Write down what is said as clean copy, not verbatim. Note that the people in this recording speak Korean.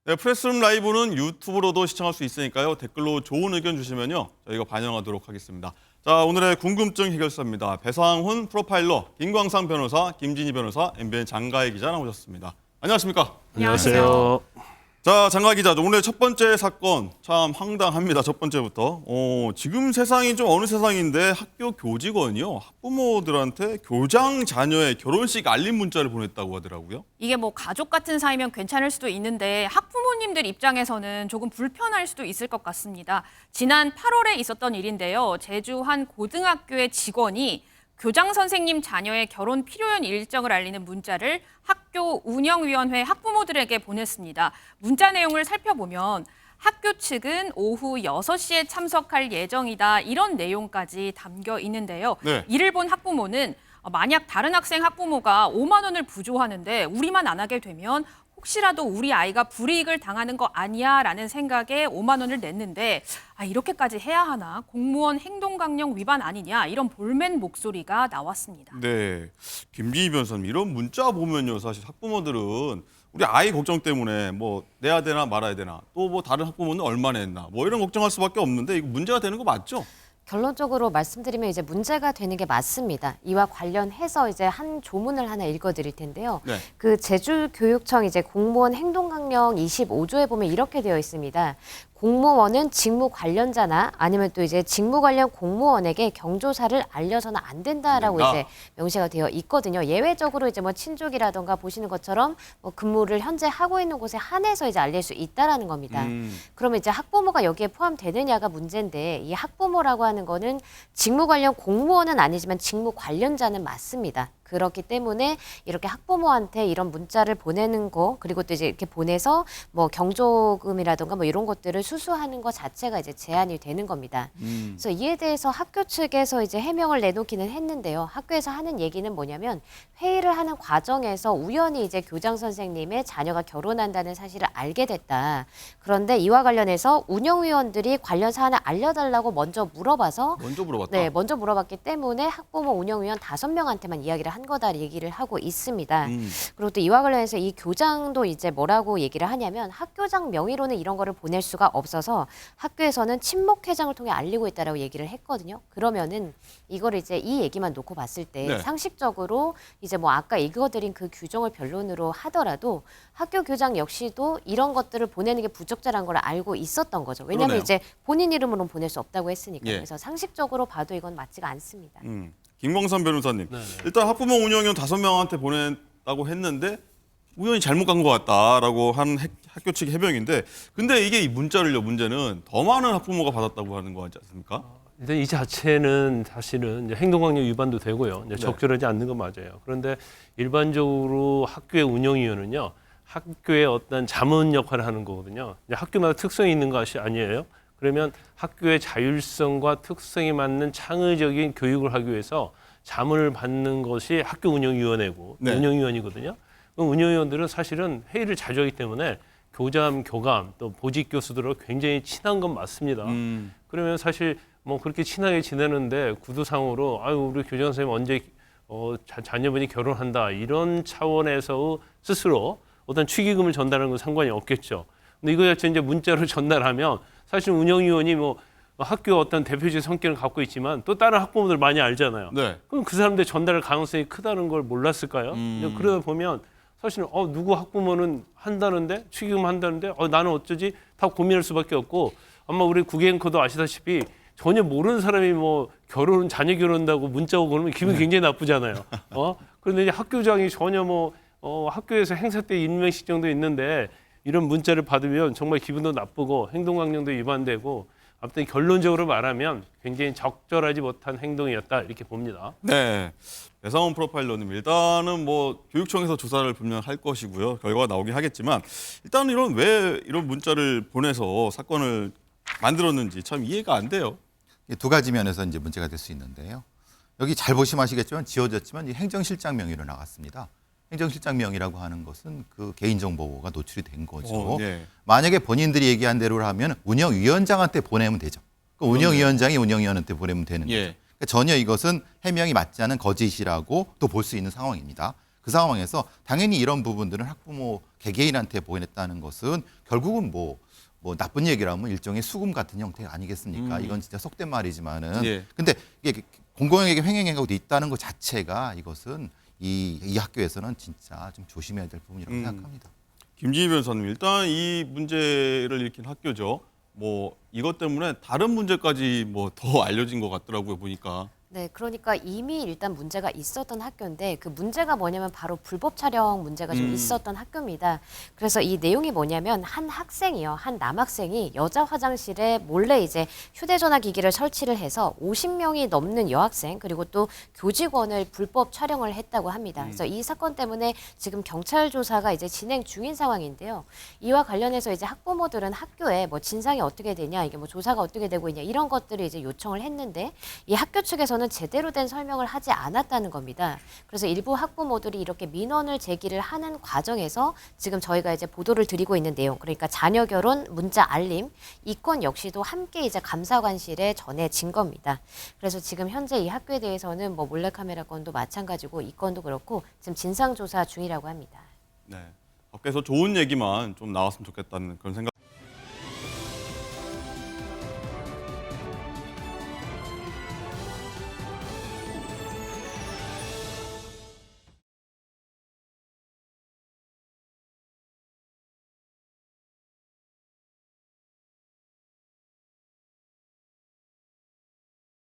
네, 프레스룸 라이브는 유튜브로도 시청할 수 있으니까요. 댓글로 좋은 의견 주시면요. 저희가 반영하도록 하겠습니다. 자, 오늘의 궁금증 해결사입니다. 배상훈 프로파일러, 김광상 변호사, 김진희 변호사, MBN 장가희 기자 나오셨습니다. 안녕하십니까? 안녕하세요. 자, 장가희 기자, 오늘 첫 번째 사건 참 황당합니다. 첫 번째부터. 지금 세상이 좀 어느 세상인데 학교 교직원이요. 학부모들한테 교장 자녀의 결혼식 알림 문자를 보냈다고 하더라고요. 이게 뭐 가족 같은 사이면 괜찮을 수도 있는데 학부모님들 입장에서는 조금 불편할 수도 있을 것 같습니다. 지난 8월에 있었던 일인데요. 제주 한 고등학교의 직원이 교장 선생님 자녀의 결혼 필요연 일정을 알리는 문자를 학교 운영위원회 학부모들에게 보냈습니다. 문자 내용을 살펴보면 학교 측은 오후 6시에 참석할 예정이다 이런 내용까지 담겨 있는데요. 네. 이를 본 학부모는 만약 다른 학생 학부모가 5만 원을 부조하는데 우리만 안 하게 되면 혹시라도 우리 아이가 불이익을 당하는 거 아니야 라는 생각에 5만 원을 냈는데 이렇게까지 해야 하나? 공무원 행동강령 위반 아니냐? 이런 볼멘 목소리가 나왔습니다. 네, 김진희 변호사님, 이런 문자 보면요. 사실 학부모들은 우리 아이 걱정 때문에 뭐 내야 되나 말아야 되나, 또 뭐 다른 학부모는 얼마나 했나, 뭐 이런 걱정할 수밖에 없는데 이거 문제가 되는 거 맞죠? 결론적으로 말씀드리면 이제 문제가 되는 게 맞습니다. 이와 관련해서 이제 한 조문을 하나 읽어드릴 텐데요. 네. 그 제주교육청 이제 공무원 행동강령 25조에 보면 이렇게 되어 있습니다. 공무원은 직무 관련자나 아니면 또 이제 직무 관련 공무원에게 경조사를 알려서는 안 된다라고 이제 명시가 되어 있거든요. 예외적으로 이제 뭐 친족이라던가 보시는 것처럼 뭐 근무를 현재 하고 있는 곳에 한해서 이제 알릴 수 있다라는 겁니다. 그러면 이제 학부모가 여기에 포함되느냐가 문제인데 이 학부모라고 하는 거는 직무 관련 공무원은 아니지만 직무 관련자는 맞습니다. 그렇기 때문에 이렇게 학부모한테 이런 문자를 보내는 거 그리고 또 이제 이렇게 보내서 뭐 경조금이라든가 뭐 이런 것들을 수수하는 것 자체가 이제 제한이 되는 겁니다. 그래서 이에 대해서 학교 측에서 이제 해명을 내놓기는 했는데요. 학교에서 하는 얘기는 뭐냐면 회의를 하는 과정에서 우연히 이제 교장 선생님의 자녀가 결혼한다는 사실을 알게 됐다. 그런데 이와 관련해서 운영위원들이 관련 사안을 알려달라고 먼저 물어봐서 먼저 물어봤다. 네, 먼저 물어봤기 때문에 학부모 운영위원 5명한테만 이야기를 한 거다 얘기를 하고 있습니다. 그리고 또 이와 관련해서 이 교장도 이제 뭐라고 얘기를 하냐면 학교장 명의로는 이런 거를 보낼 수가 없어서 학교에서는 친목회장을 통해 알리고 있다라고 얘기를 했거든요. 그러면은 이거를 이제 이 얘기만 놓고 봤을 때 네. 상식적으로 이제 뭐 아까 읽어드린 그 규정을 변론으로 하더라도 학교 교장 역시도 이런 것들을 보내는 게 부적절한 걸 알고 있었던 거죠. 왜냐하면 그러네요. 이제 본인 이름으로는 보낼 수 없다고 했으니까. 예. 그래서 상식적으로 봐도 이건 맞지가 않습니다. 김광산 변호사님, 일단 학부모 운영위원 5명한테 보냈다고 했는데 우연히 잘못 간 것 같다라고 한 학교 측의 해명인데, 근데 이게 이 문자를요, 문제는 더 많은 학부모가 받았다고 하는 거 같지 않습니까? 일단 이 자체는 사실은 이제 행동강령 위반도 되고요. 이제 적절하지 않는 건 맞아요. 그런데 일반적으로 학교의 운영위원은요, 학교의 어떤 자문 역할을 하는 거거든요. 이제 학교마다 특성이 있는 것이 아니에요. 그러면 학교의 자율성과 특성에 맞는 창의적인 교육을 하기 위해서 자문을 받는 것이 학교 운영위원회고 네. 운영위원이거든요. 그럼 운영위원들은 사실은 회의를 자주 하기 때문에 교장, 교감, 또 보직 교수들하고 굉장히 친한 건 맞습니다. 그러면 사실 뭐 그렇게 친하게 지내는데 구두상으로 아유 우리 교장 선생님 언제 자녀분이 결혼한다 이런 차원에서 스스로 어떤 축의금을 전달하는 건 상관이 없겠죠. 근데 이거 자체 이제 문자로 전달하면 사실 운영위원이 뭐 학교 어떤 대표적인 성격을 갖고 있지만 또 다른 학부모들 많이 알잖아요. 네. 그럼 그 사람들 전달할 가능성이 크다는 걸 몰랐을까요? 그러다 보면 사실은 누구 학부모는 한다는데 축의금 한다는데 나는 어쩌지 다 고민할 수밖에 없고 아마 우리 국외앵커도 아시다시피 전혀 모르는 사람이 뭐 자녀 결혼한다고 문자 오고 그러면 기분이 굉장히 나쁘잖아요. 그런데 이제 학교장이 전혀 뭐 학교에서 행사 때 임명식 정도 있는데 이런 문자를 받으면 정말 기분도 나쁘고 행동강령도 위반되고 아무튼 결론적으로 말하면 굉장히 적절하지 못한 행동이었다 이렇게 봅니다. 네. 배상훈 프로파일러님, 일단은 뭐 교육청에서 조사를 분명 할 것이고요. 결과가 나오긴 하겠지만 일단은 왜 이런 문자를 보내서 사건을 만들었는지 참 이해가 안 돼요. 두 가지 면에서 이제 문제가 될 수 있는데요. 여기 잘 보시면 아시겠지만 지워졌지만 이 행정실장 명의로 나갔습니다. 행정실장 명의라고 하는 것은 그 개인정보가 노출이 된 거죠. 네. 만약에 본인들이 얘기한 대로 하면 운영위원장한테 보내면 되죠. 그 운영위원장이 운영위원한테 보내면 되는 거죠. 예. 그러니까 전혀 이것은 해명이 맞지 않은 거짓이라고 또 볼 수 있는 상황입니다. 그 상황에서 당연히 이런 부분들은 학부모 개개인한테 보냈다는 것은 결국은 뭐 나쁜 얘기라면 일종의 수금 같은 형태 아니겠습니까? 이건 진짜 속된 말이지만은 예. 근데 이게 공공에게 횡행하고 있다는 것 자체가 이것은 이 학교에서는 진짜 좀 조심해야 될 부분이라고 생각합니다. 김진희 변호사님, 일단 이 문제를 일으킨 학교죠. 뭐 이것 때문에 다른 문제까지 뭐 더 알려진 것 같더라고요, 보니까. 네, 그러니까 이미 일단 문제가 있었던 학교인데 그 문제가 뭐냐면 바로 불법 촬영 문제가 좀 있었던 학교입니다. 그래서 이 내용이 뭐냐면 한 학생이요, 한 남학생이 여자 화장실에 몰래 이제 휴대전화 기기를 설치를 해서 50명이 넘는 여학생 그리고 또 교직원을 불법 촬영을 했다고 합니다. 그래서 이 사건 때문에 지금 경찰 조사가 이제 진행 중인 상황인데요. 이와 관련해서 이제 학부모들은 학교에 뭐 진상이 어떻게 되냐, 이게 뭐 조사가 어떻게 되고 있냐 이런 것들을 이제 요청을 했는데 이 학교 측에서는 제대로 된 설명을 하지 않았다는 겁니다. 그래서 일부 학부모들이 이렇게 민원을 제기를 하는 과정에서 지금 저희가 이제 보도를 드리고 있는 내용, 그러니까 자녀 결혼 문자 알림 이 건 역시도 함께 이제 감사관실에 전해진 겁니다. 그래서 지금 현재 이 학교에 대해서는 뭐 몰래카메라 건도 마찬가지고 이 건도 그렇고 지금 진상조사 중이라고 합니다. 네. 밖에서 좋은 얘기만 좀 나왔으면 좋겠다는 그런 생각.